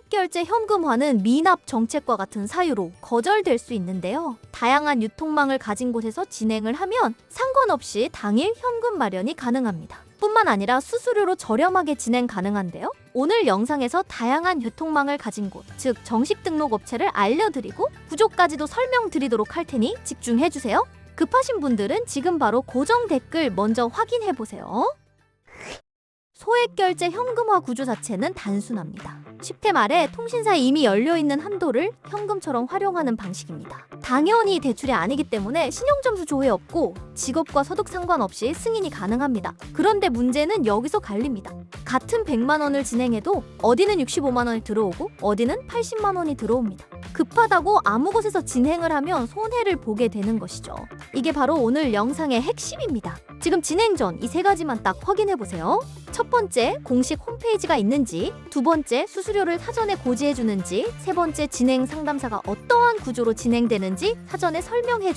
소액결제 현금화는 미납 정책과 같은 사유로 거절될 수 있는데요. 다양한 유통망을 가진 곳에서 진행을 하면 상관없이 당일 현금 마련이 가능합니다. 뿐만 아니라 수수료로 저렴하게 진행 가능한데요. 오늘 영상에서 다양한 유통망을 가진 곳, 즉 정식 등록 업체를 알려드리고 구조까지도 설명드리도록 할 테니 집중해주세요. 급하신 분들은 지금 바로 고정 댓글 먼저 확인해보세요. 소액결제 현금화 구조 자체는 단순합니다. 쉽게 말해 통신사에 이미 열려있는 한도를 현금처럼 활용하는 방식입니다. 당연히 대출이 아니기 때문에 신용점수 조회 없고 직업과 소득 상관없이 승인이 가능합니다. 그런데 문제는 여기서 갈립니다. 같은 100만 원을 진행해도 어디는 65만 원이 들어오고 어디는 80만 원이 들어옵니다. 급하다고 아무 곳에서 진행을 하면 손해를 보게 되는 것이죠. 이게 바로 오늘 영상의 핵심입니다. 지금 진행 전 이 세 가지만 딱 확인해보세요. 첫 번째, 공식 홈페이지가 있는지, 두 번째, 수수료를 사전에 고지해주는지, 세 번째, 진행 상담사가 어떠한 구조로 진행되는지 사전에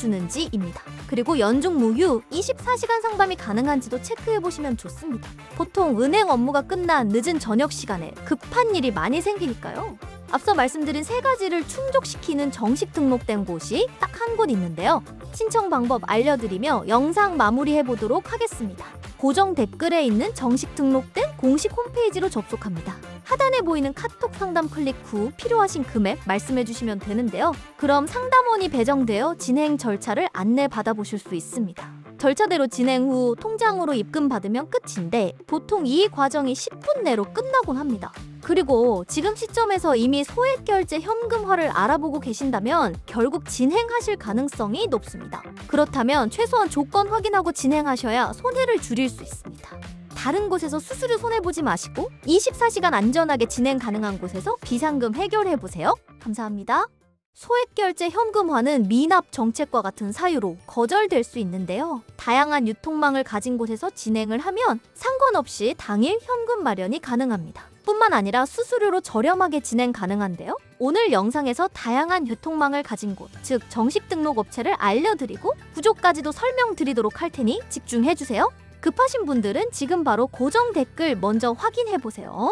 설명해주는지입니다. 그리고 연중 무휴 24시간 상담이 가능한지도 체크해보시면 좋습니다. 보통 은행 업무가 끝난 늦은 저녁 시간에 급한 일이 많이 생기니까요. 앞서 말씀드린 세 가지를 충족시키는 정식 등록된 곳이 딱 한 곳 있는데요. 신청 방법 알려드리며 영상 마무리해보도록 하겠습니다. 고정 댓글에 있는 정식 등록된 공식 홈페이지로 접속합니다. 하단에 보이는 카톡 상담 클릭 후 필요하신 금액 말씀해주시면 되는데요. 그럼 상담원이 배정되어 진행 절차를 안내받아보실 수 있습니다. 절차대로 진행 후 통장으로 입금받으면 끝인데 보통 이 과정이 10분 내로 끝나곤 합니다. 그리고 지금 시점에서 이미 소액결제 현금화를 알아보고 계신다면 결국 진행하실 가능성이 높습니다. 그렇다면 최소한 조건 확인하고 진행하셔야 손해를 줄일 수 있습니다. 다른 곳에서 수수료 손해보지 마시고 24시간 안전하게 진행 가능한 곳에서 비상금 해결해보세요. 감사합니다. 소액결제 현금화는 미납 정책과 같은 사유로 거절될 수 있는데요. 다양한 유통망을 가진 곳에서 진행을 하면 상관없이 당일 현금 마련이 가능합니다. 뿐만 아니라 수수료로 저렴하게 진행 가능한데요. 오늘 영상에서 다양한 유통망을 가진 곳, 즉 정식 등록 업체를 알려드리고 구조까지도 설명드리도록 할 테니 집중해주세요. 급하신 분들은 지금 바로 고정 댓글 먼저 확인해보세요.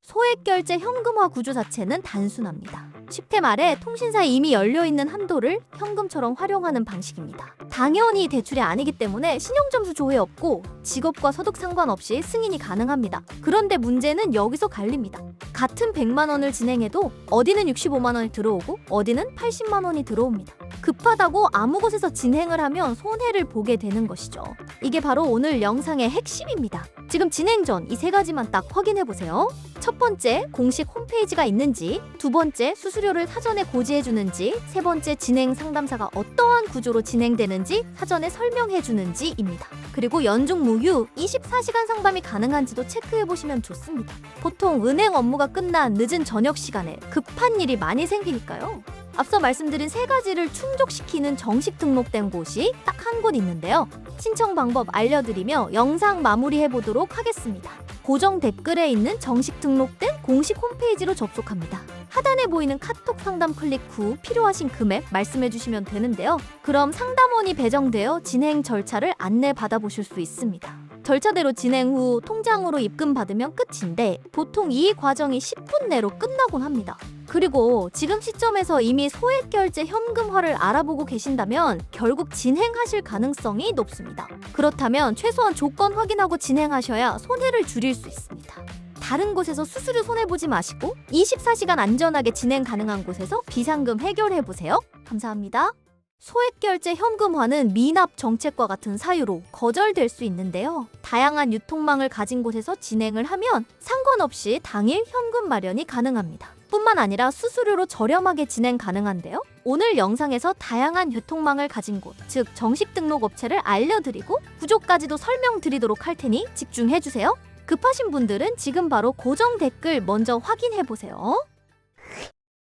소액결제 현금화 구조 자체는 단순합니다. 쉽게 말해 통신사에 이미 열려있는 한도를 현금처럼 활용하는 방식입니다. 당연히 대출이 아니기 때문에 신용점수 조회 없고 직업과 소득 상관없이 승인이 가능합니다. 그런데 문제는 여기서 갈립니다. 같은 100만 원을 진행해도 어디는 65만 원이 들어오고 어디는 80만 원이 들어옵니다. 급하다고 아무 곳에서 진행을 하면 손해를 보게 되는 것이죠. 이게 바로 오늘 영상의 핵심입니다. 지금 진행 전 이 세 가지만 딱 확인해보세요. 첫 번째, 공식 홈페이지가 있는지, 두 번째, 수수료를 사전에 고지해주는지, 세 번째, 진행 상담사가 어떠한 구조로 진행되는지 사전에 설명해주는지입니다. 그리고 연중 무휴 24시간 상담이 가능한지도 체크해보시면 좋습니다. 보통 은행 업무가 끝난 늦은 저녁 시간에 급한 일이 많이 생기니까요. 앞서 말씀드린 세 가지를 충족시키는 정식 등록된 곳이 딱 한 곳 있는데요. 신청 방법 알려드리며 영상 마무리해보도록 하겠습니다. 고정 댓글에 있는 정식 등록된 공식 홈페이지로 접속합니다. 하단에 보이는 카톡 상담 클릭 후 필요하신 금액 말씀해주시면 되는데요. 그럼 상담원이 배정되어 진행 절차를 안내받아보실 수 있습니다. 절차대로 진행 후 통장으로 입금받으면 끝인데 보통 이 과정이 10분 내로 끝나곤 합니다. 그리고 지금 시점에서 이미 소액결제 현금화를 알아보고 계신다면 결국 진행하실 가능성이 높습니다. 그렇다면 최소한 조건 확인하고 진행하셔야 손해를 줄일 수 있습니다. 다른 곳에서 수수료 손해보지 마시고 24시간 안전하게 진행 가능한 곳에서 비상금 해결해보세요. 감사합니다. 소액결제 현금화는 미납 정책과 같은 사유로 거절될 수 있는데요. 다양한 유통망을 가진 곳에서 진행을 하면 상관없이 당일 현금 마련이 가능합니다. 뿐만 아니라 수수료로 저렴하게 진행 가능한데요. 오늘 영상에서 다양한 유통망을 가진 곳, 즉 정식 등록 업체를 알려드리고 구조까지도 설명드리도록 할 테니 집중해주세요. 급하신 분들은 지금 바로 고정 댓글 먼저 확인해보세요.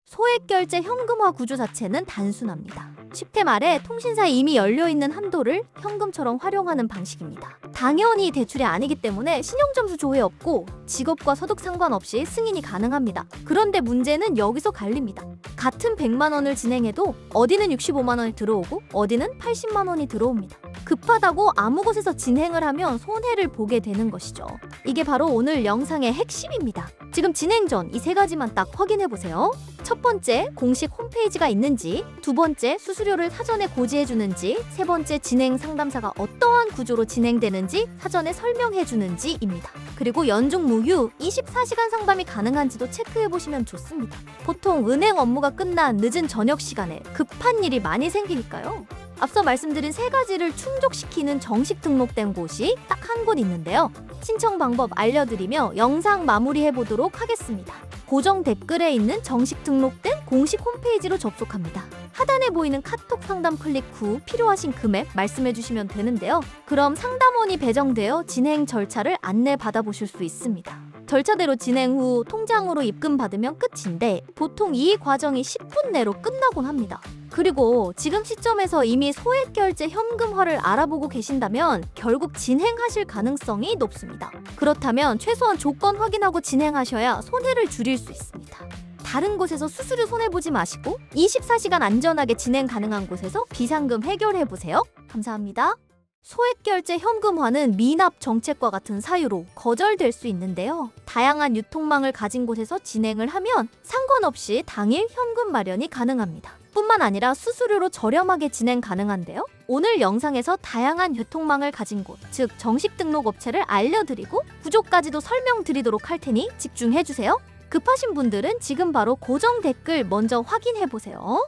소액결제 현금화 구조 자체는 단순합니다. 쉽게 말해 통신사에 이미 열려있는 한도를 현금처럼 활용하는 방식입니다. 당연히 대출이 아니기 때문에 신용점수 조회 없고 직업과 소득 상관없이 승인이 가능합니다. 그런데 문제는 여기서 갈립니다. 같은 100만 원을 진행해도 어디는 65만 원이 들어오고 어디는 80만 원이 들어옵니다. 급하다고 아무 곳에서 진행을 하면 손해를 보게 되는 것이죠. 이게 바로 오늘 영상의 핵심입니다. 지금 진행 전 이 세 가지만 딱 확인해 보세요. 첫 번째, 공식 홈페이지가 있는지, 두 번째, 수수료를 사전에 고지해 주는지, 세 번째, 진행 상담사가 어떠한 구조로 진행되는지 사전에 설명해 주는지입니다. 그리고 연중 무휴 24시간 상담이 가능한지도 체크해 보시면 좋습니다. 보통 은행 업무가 끝난 늦은 저녁 시간에 급한 일이 많이 생기니까요. 앞서 말씀드린 세 가지를 충족시키는 정식 등록된 곳이 딱 한 곳 있는데요. 신청 방법 알려드리며 영상 마무리해 보도록 하겠습니다. 고정 댓글에 있는 정식 등록된 공식 홈페이지로 접속합니다. 하단에 보이는 카톡 상담 클릭 후 필요하신 금액 말씀해 주시면 되는데요. 그럼 상담원이 배정되어 진행 절차를 안내 받아보실 수 있습니다. 절차대로 진행 후 통장으로 입금받으면 끝인데 보통 이 과정이 10분 내로 끝나곤 합니다. 그리고 지금 시점에서 이미 소액결제 현금화를 알아보고 계신다면 결국 진행하실 가능성이 높습니다. 그렇다면 최소한 조건 확인하고 진행하셔야 손해를 줄일 수 있습니다. 다른 곳에서 수수료 손해보지 마시고 24시간 안전하게 진행 가능한 곳에서 비상금 해결해보세요. 감사합니다. 소액결제 현금화는 미납 정책과 같은 사유로 거절될 수 있는데요. 다양한 유통망을 가진 곳에서 진행을 하면 상관없이 당일 현금 마련이 가능합니다. 뿐만 아니라 수수료로 저렴하게 진행 가능한데요. 오늘 영상에서 다양한 유통망을 가진 곳, 즉 정식 등록 업체를 알려드리고 구조까지도 설명드리도록 할 테니 집중해주세요. 급하신 분들은 지금 바로 고정 댓글 먼저 확인해보세요.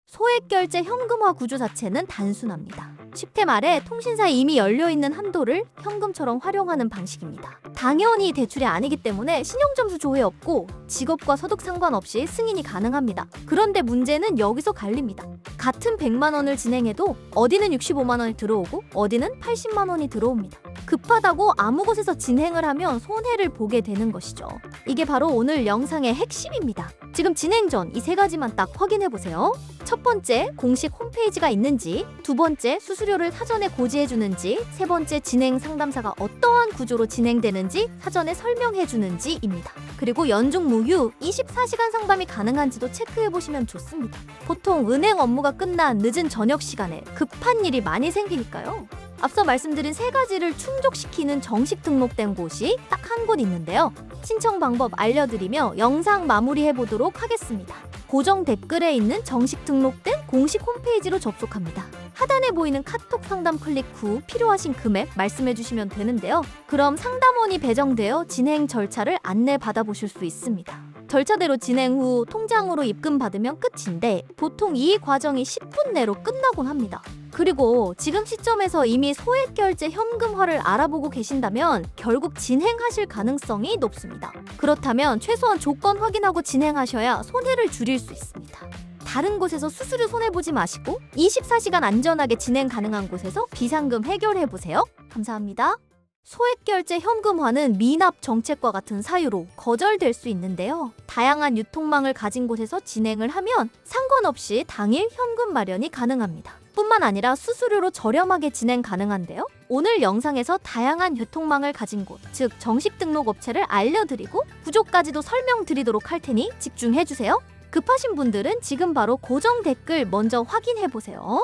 소액결제 현금화 구조 자체는 단순합니다. 쉽게 말해 통신사에 이미 열려있는 한도를 현금처럼 활용하는 방식입니다. 당연히 대출이 아니기 때문에 신용점수 조회 없고 직업과 소득 상관없이 승인이 가능합니다. 그런데 문제는 여기서 갈립니다. 같은 100만 원을 진행해도 어디는 65만 원이 들어오고 어디는 80만 원이 들어옵니다. 급하다고 아무 곳에서 진행을 하면 손해를 보게 되는 것이죠. 이게 바로 오늘 영상의 핵심입니다. 지금 진행 전 이 세 가지만 딱 확인해 보세요. 첫 번째, 공식 홈페이지가 있는지, 두 번째, 수수료를 사전에 고지해 주는지, 세 번째, 진행 상담사가 어떠한 구조로 진행되는지 사전에 설명해 주는지입니다. 그리고 연중 무휴 24시간 상담이 가능한지도 체크해 보시면 좋습니다. 보통 은행 업무가 끝난 늦은 저녁 시간에 급한 일이 많이 생기니까요. 앞서 말씀드린 세 가지를 충족시키는 정식 등록된 곳이 딱 한 곳 있는데요. 신청 방법 알려드리며 영상 마무리해 보도록 하겠습니다. 고정 댓글에 있는 정식 등록된 공식 홈페이지로 접속합니다. 하단에 보이는 카톡 상담 클릭 후 필요하신 금액 말씀해 주시면 되는데요. 그럼 상담원이 배정되어 진행 절차를 안내 받아보실 수 있습니다. 절차대로 진행 후 통장으로 입금받으면 끝인데 보통 이 과정이 10분 내로 끝나곤 합니다. 그리고 지금 시점에서 이미 소액결제 현금화를 알아보고 계신다면 결국 진행하실 가능성이 높습니다. 그렇다면 최소한 조건 확인하고 진행하셔야 손해를 줄일 수 있습니다. 다른 곳에서 수수료 손해보지 마시고 24시간 안전하게 진행 가능한 곳에서 비상금 해결해보세요. 감사합니다. 소액결제 현금화는 미납 정책과 같은 사유로 거절될 수 있는데요. 다양한 유통망을 가진 곳에서 진행을 하면 상관없이 당일 현금 마련이 가능합니다. 뿐만 아니라 수수료로 저렴하게 진행 가능한데요. 오늘 영상에서 다양한 유통망을 가진 곳, 즉 정식 등록 업체를 알려드리고 구조까지도 설명드리도록 할 테니 집중해주세요. 급하신 분들은 지금 바로 고정 댓글 먼저 확인해보세요.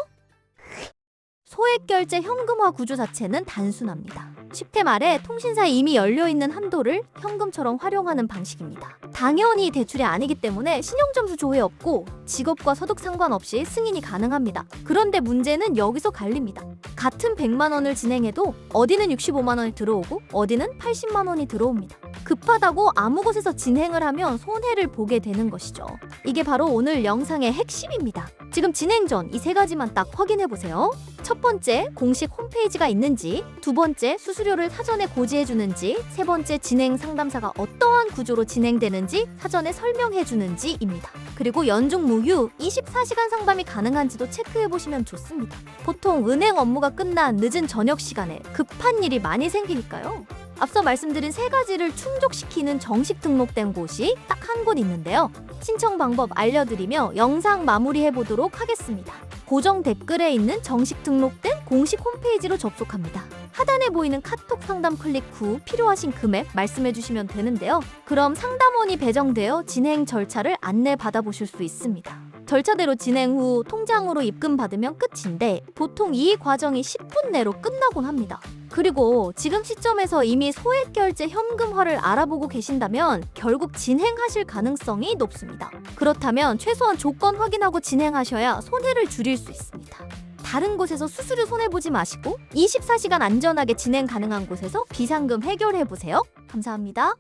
소액결제 현금화 구조 자체는 단순합니다. 쉽게 말해 통신사에 이미 열려있는 한도를 현금처럼 활용하는 방식입니다. 당연히 대출이 아니기 때문에 신용점수 조회 없고 직업과 소득 상관없이 승인이 가능합니다. 그런데 문제는 여기서 갈립니다. 같은 100만 원을 진행해도 어디는 65만 원이 들어오고 어디는 80만 원이 들어옵니다. 급하다고 아무 곳에서 진행을 하면 손해를 보게 되는 것이죠. 이게 바로 오늘 영상의 핵심입니다. 지금 진행 전 이 세 가지만 딱 확인해 보세요. 첫 번째, 공식 홈페이지가 있는지, 두 번째, 수수료를 사전에 고지해 주는지, 세 번째, 진행 상담사가 어떠한 구조로 진행되는지 사전에 설명해 주는지입니다. 그리고 연중 무휴 24시간 상담이 가능한지도 체크해 보시면 좋습니다. 보통 은행 업무가 끝난 늦은 저녁 시간에 급한 일이 많이 생기니까요. 앞서 말씀드린 세 가지를 충족시키는 정식 등록된 곳이 딱 한 곳 있는데요. 신청 방법 알려드리며 영상 마무리해 보도록 하겠습니다. 고정 댓글에 있는 정식 등록된 공식 홈페이지로 접속합니다. 하단에 보이는 카톡 상담 클릭 후 필요하신 금액 말씀해 주시면 되는데요. 그럼 상담원이 배정되어 진행 절차를 안내 받아보실 수 있습니다. 절차대로 진행 후 통장으로 입금받으면 끝인데 보통 이 과정이 10분 내로 끝나곤 합니다. 그리고 지금 시점에서 이미 소액결제 현금화를 알아보고 계신다면 결국 진행하실 가능성이 높습니다. 그렇다면 최소한 조건 확인하고 진행하셔야 손해를 줄일 수 있습니다. 다른 곳에서 수수료 손해보지 마시고 24시간 안전하게 진행 가능한 곳에서 비상금 해결해보세요. 감사합니다.